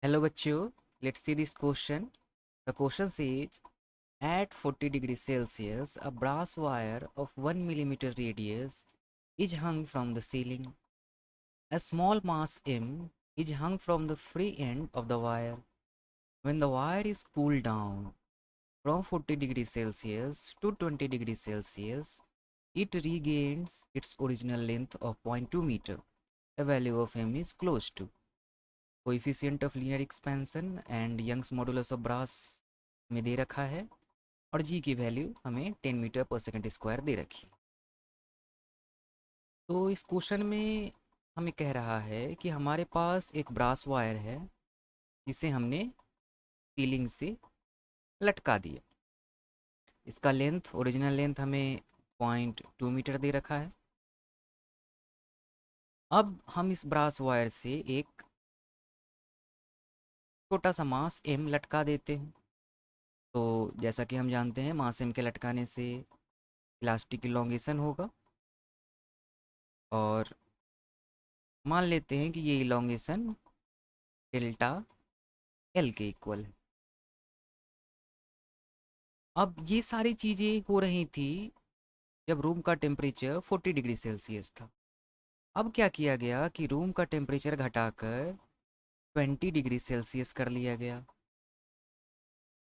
Hello bachcho, let's see this question. The question says, at 40 degrees Celsius, a brass wire of 1 millimeter radius is hung from the ceiling. A small mass M is hung from the free end of the wire. When the wire is cooled down from 40 degrees Celsius to 20 degrees Celsius, it regains its original length of 0.2 meter. The value of M is close to coefficient of linear expansion and Young's modulus of brass में दे रखा है और जी की value हमें 10 metre पर second square दे रखी। तो इस क्वेश्चन में हमें कह रहा है कि हमारे पास एक ब्रास वायर है जिसे हमने सीलिंग से लटका दिया। इसका लेंथ ओरिजिनल लेंथ हमें 0.2 मीटर दे रखा है। अब हम इस ब्रास वायर से एक छोटा सा मास एम लटका देते हैं। तो जैसा कि हम जानते हैं मास एम के लटकाने से इलास्टिक इलोंगेशन होगा और मान लेते हैं कि ये इलोंगेशन डेल्टा एल के इक्वल है। अब ये सारी चीज़ें हो रही थी जब रूम का टेम्परेचर 40 डिग्री सेल्सियस था। अब क्या किया गया कि रूम का टेम्परेचर घटाकर 20 डिग्री सेल्सियस कर लिया गया।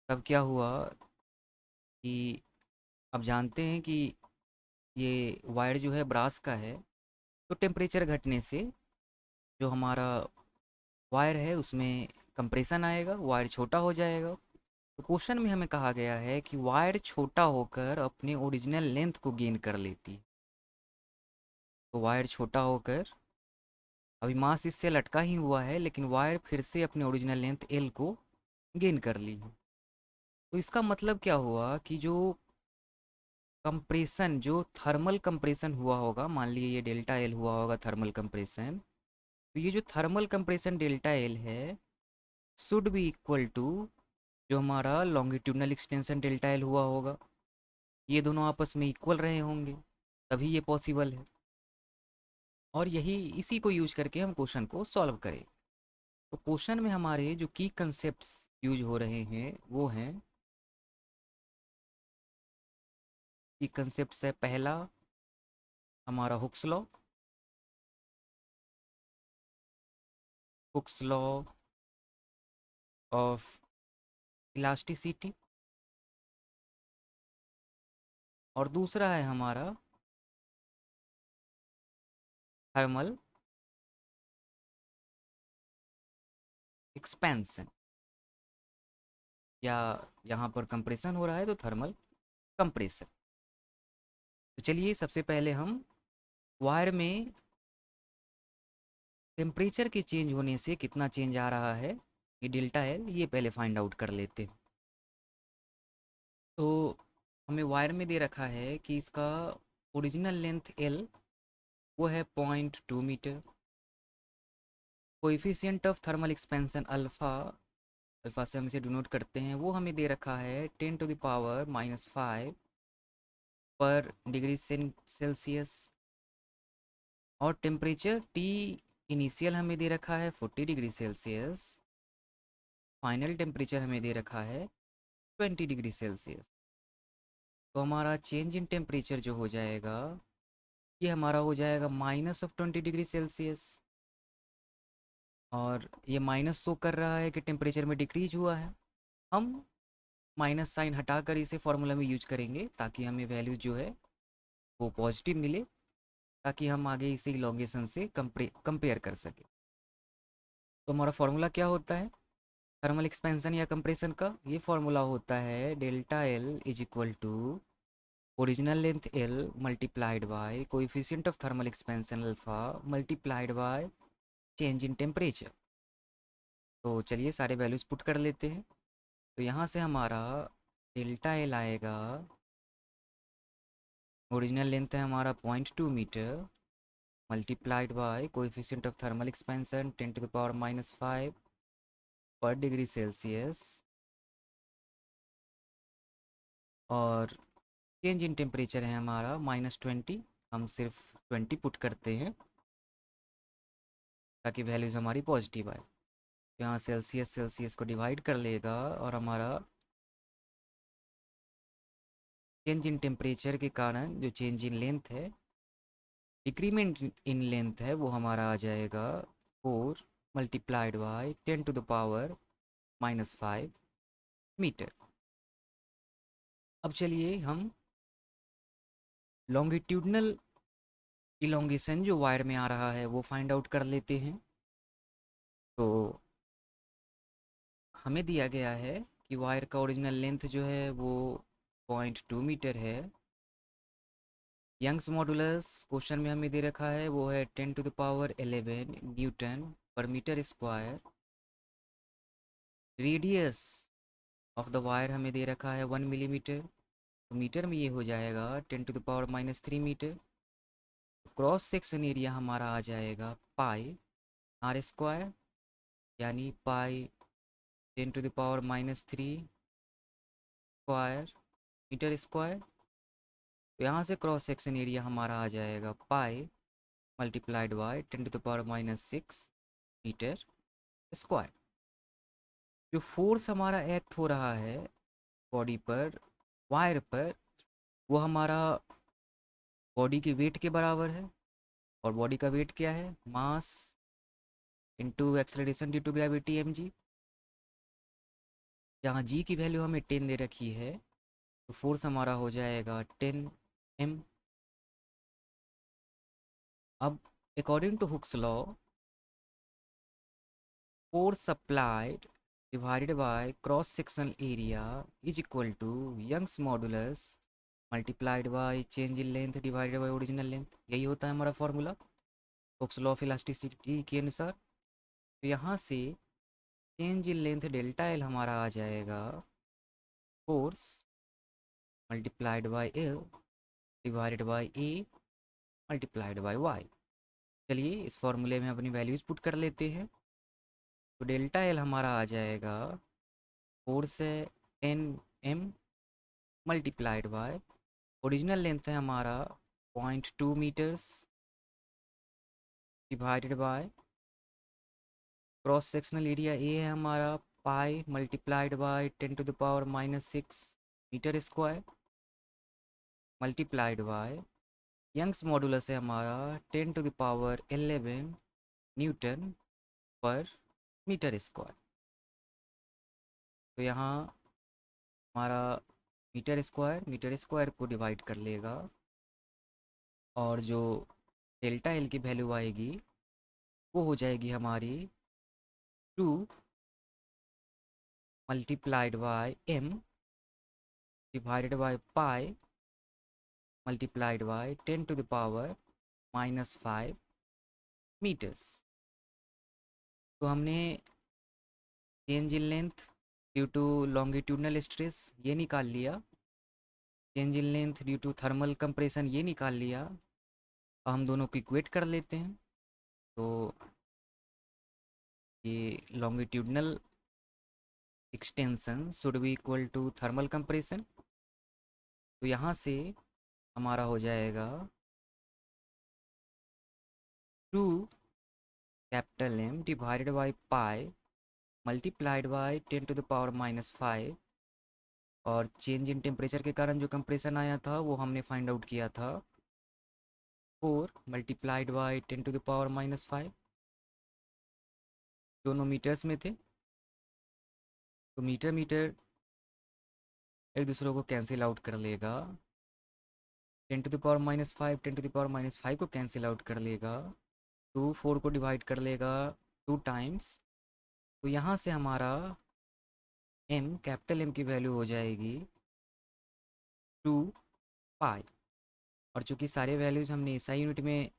तब क्या हुआ कि अब जानते हैं कि ये वायर जो है ब्रास का है, तो टेम्परेचर घटने से जो हमारा वायर है उसमें कंप्रेशन आएगा, वायर छोटा हो जाएगा। तो क्वेश्चन में हमें कहा गया है कि वायर छोटा होकर अपने ओरिजिनल लेंथ को गेन कर लेती है। तो वायर छोटा होकर अभी मास इससे लटका ही हुआ है लेकिन वायर फिर से अपने ओरिजिनल लेंथ एल को गेन कर ली है। तो इसका मतलब क्या हुआ कि जो कंप्रेशन जो थर्मल कंप्रेशन हुआ होगा, मान लीजिए ये डेल्टा एल हुआ होगा थर्मल कंप्रेशन, तो ये जो थर्मल कंप्रेशन डेल्टा एल है शुड बी इक्वल टू जो हमारा लॉन्गिट्यूडनल एक्सटेंशन डेल्टा एल हुआ होगा। ये दोनों आपस में इक्वल रहे होंगे तभी ये पॉसिबल है। और यही इसी को यूज करके हम क्वेश्चन को सॉल्व करें। तो क्वेश्चन में हमारे जो की कंसेप्ट्स यूज हो रहे हैं वो हैं, की कंसेप्ट्स है पहला हमारा Hooke's law, hooks law of elasticity, और दूसरा है हमारा थर्मल एक्सपेंशन, या यहाँ पर कंप्रेशन हो रहा है तो थर्मल कंप्रेशन। तो चलिए सबसे पहले हम वायर में टेम्परेचर के चेंज होने से कितना चेंज आ रहा है ये डेल्टा एल, ये पहले फाइंड आउट कर लेते हैं। तो हमें वायर में दे रखा है कि इसका ओरिजिनल लेंथ एल वो है 0.2 metre. Coefficient of thermal expansion alpha, alpha से हम इसे डिनोट करते हैं, वो हमें दे रखा है 10⁻⁻5 पर डिग्री सेल्सियस। और टेम्परेचर टी इनिशियल हमें दे रखा है 40 डिग्री सेल्सियस, फाइनल टेम्परेचर हमें दे रखा है 20 डिग्री सेल्सियस। तो हमारा चेंज इन टेम्परेचर जो हो जाएगा ये हमारा हो जाएगा -20 डिग्री सेल्सियस। और ये माइनस शो कर रहा है कि टेम्परेचर में डिक्रीज हुआ है। हम माइनस साइन हटाकर इसे फॉर्मूला में यूज करेंगे ताकि हमें वैल्यू जो है वो पॉजिटिव मिले, ताकि हम आगे इसे इलोंगेशन से कंपेयर कर सकें। तो हमारा फार्मूला क्या होता है थर्मल एक्सपेंशन या कंप्रेशन का? ये फार्मूला होता है delta L is equal to original length L multiplied by coefficient of thermal expansion alpha multiplied by change in temperature. तो चलिए सारे वैल्यूज पुट कर लेते हैं। तो यहाँ से हमारा डेल्टा एल आएगा, ओरिजिनल लेंथ है हमारा 0.2 metre multiplied by coefficient of thermal expansion 10⁻⁻5 per degree Celsius, और चेंज इन टेम्परेचर है हमारा -20। हम सिर्फ 20 पुट करते हैं ताकि वैल्यूज़ हमारी पॉजिटिव आए। यहाँ सेल्सियस सेल्सियस को डिवाइड कर लेगा और हमारा चेंज इन टेम्परेचर के कारण जो चेंज इन लेंथ है, डिक्रीमेंट इन लेंथ है, वो हमारा आ जाएगा 4 मल्टीप्लाइड बाई 10⁻⁻5 मीटर। अब चलिए हम लॉन्गिट्यूडनल इलोंगेशन जो वायर में आ रहा है वो फाइंड आउट कर लेते हैं। तो हमें दिया गया है कि वायर का ओरिजिनल लेंथ जो है वो 0.2 मीटर है। यंग्स मॉडुलस क्वेश्चन में हमें दे रखा है वो है 10⁻11 newton per metre square. Radius of the wire हमें दे रखा है 1 मिलीमीटर, तो मीटर में ये हो जाएगा 10⁻³ मीटर। क्रॉस सेक्शन एरिया हमारा आ जाएगा पाई आर स्क्वायर, यानी पाई 10⁻³ स्क्वायर मीटर स्क्वायर। तो यहाँ से क्रॉस सेक्शन एरिया हमारा आ जाएगा pi multiplied by 10⁻⁻6 metre square. जो फोर्स हमारा एक्ट हो रहा है बॉडी पर, वायर पर, वो हमारा बॉडी के वेट के बराबर है। और बॉडी का वेट क्या है? Mass into acceleration due to gravity mg। जहाँ g की वैल्यू हमें 10 दे रखी है, तो फोर्स हमारा हो जाएगा 10 m। अब according to Hooke's law, force applied divided by cross sectional area is equal to Young's modulus multiplied by change in length divided by original length. यही होता है हमारा formula Hooke's law of elasticity के अनुसार। तो यहाँ से change in length delta L हमारा आ जाएगा force multiplied by L divided by A multiplied by Y. चलिए इस फॉर्मूले में अपनी वैल्यूज़ पुट कर लेते हैं। तो डेल्टा एल हमारा आ जाएगा फोर्स है 10 m multiplied by original length है हमारा 0.2 metres divided by cross sectional area A है हमारा pi multiplied by 10⁻⁻6 metre square multiplied by Young's modulus है हमारा 10⁻11 न्यूटन पर मीटर स्क्वायर। तो यहाँ हमारा मीटर स्क्वायर को डिवाइड कर लेगा और जो डेल्टा एल की वैल्यू आएगी वो हो जाएगी हमारी 2 multiplied by m divided by pi multiplied by 10⁻⁻5 metres. तो हमने change in length due to longitudinal stress ये निकाल लिया, change in length due to thermal compression ये निकाल लिया। अब हम दोनों को इक्वेट कर लेते हैं। तो ये longitudinal extension should be equal to thermal compression. तो यहाँ से हमारा हो जाएगा 2 capital M divided by pi multiplied by 10⁻⁻5। और चेंज इन टेम्परेचर के कारण जो कंप्रेशन आया था वो हमने फाइंड आउट किया था 4 मल्टीप्लाइड बाई 10⁻⁻5। दोनों मीटर्स में थे, तो मीटर मीटर एक दूसरे को कैंसिल आउट कर लेगा। 10⁻⁻5 10⁻⁻5 को कैंसिल आउट कर लेगा, 2 4 को डिवाइड कर लेगा 2 टाइम्स। तो यहाँ से हमारा m कैपिटल M की वैल्यू हो जाएगी 2 पाई। और चूँकि सारे वैल्यूज़ हमने SI यूनिट में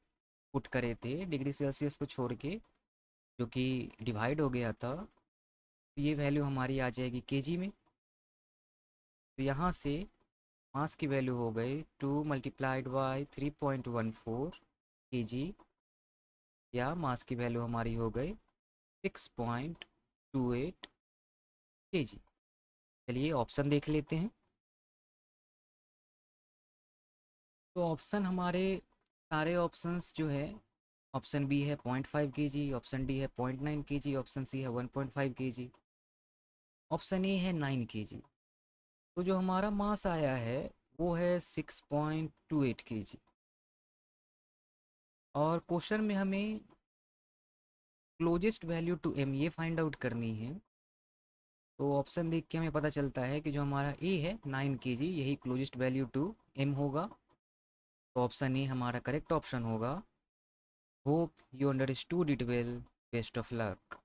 पुट करे थे डिग्री सेल्सियस को छोड़ के, जो कि डिवाइड हो गया था, तो ये वैल्यू हमारी आ जाएगी केजी में। तो यहाँ से मास की वैल्यू हो गई 2 मल्टीप्लाइड बाई 3.14 केजी, या मास की वैल्यू हमारी हो गई 6.28 केजी। चलिए ऑप्शन देख लेते हैं। तो ऑप्शन हमारे सारे ऑप्शंस जो है ऑप्शन बी है 0.5 kg, ऑप्शन डी है 0.9 kg, ऑप्शन सी है 1.5 kg, ऑप्शन ए है 9 kg। तो जो हमारा मास आया है वो है 6.28 kg। और क्वेश्चन में हमें क्लोजेस्ट वैल्यू टू एम ये फाइंड आउट करनी है। तो ऑप्शन देख के हमें पता चलता है कि जो हमारा ए है 9 kg यही क्लोजेस्ट वैल्यू टू एम होगा। तो ऑप्शन ए हमारा करेक्ट ऑप्शन होगा। Hope you understood it well. Best of luck.